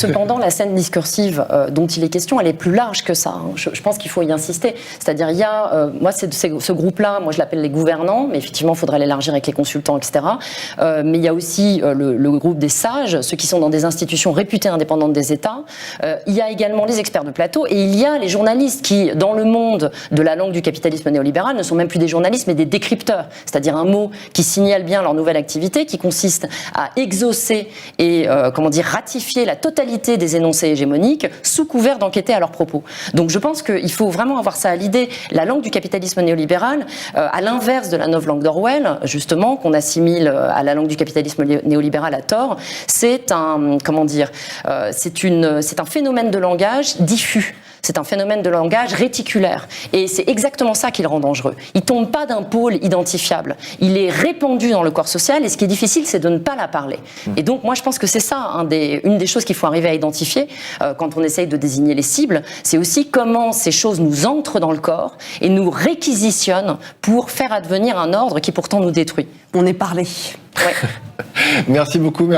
Cependant, la scène discursive dont il est question, elle est plus large que ça. Hein. Je pense qu'il faut y insister. C'est-à-dire, il y a, moi, ce groupe-là, moi je l'appelle les gouvernants, mais effectivement, il faudrait l'élargir avec les consultants, etc. Mais il y a aussi le groupe des sages, ceux qui sont dans des institutions réputées indépendantes des États. Il y a également les experts de plateau et il y a les journalistes qui, dans le monde de la langue du capitalisme néolibéral, ne sont même plus des journalistes, mais des décrypteurs. C'est-à-dire un mot qui signale bien leur nouvelle activité, qui consiste à exaucer et, ratifier la totalité des énoncés hégémoniques sous couvert d'enquêter à leurs propos. Donc je pense qu'il faut vraiment avoir ça à l'idée. La langue du capitalisme néolibéral, à l'inverse de la nouvelle langue d'Orwell, justement, qu'on assimile à la langue du capitalisme néolibéral à tort, c'est un phénomène de langage diffus. C'est un phénomène de langage réticulaire. Et c'est exactement ça qui le rend dangereux. Il ne tombe pas d'un pôle identifiable. Il est répandu dans le corps social et ce qui est difficile, c'est de ne pas la parler. Et donc, moi, je pense que c'est ça, une des choses qu'il faut arriver à identifier quand on essaye de désigner les cibles. C'est aussi comment ces choses nous entrent dans le corps et nous réquisitionnent pour faire advenir un ordre qui pourtant nous détruit. On est parlé. Ouais. Merci beaucoup. Merci.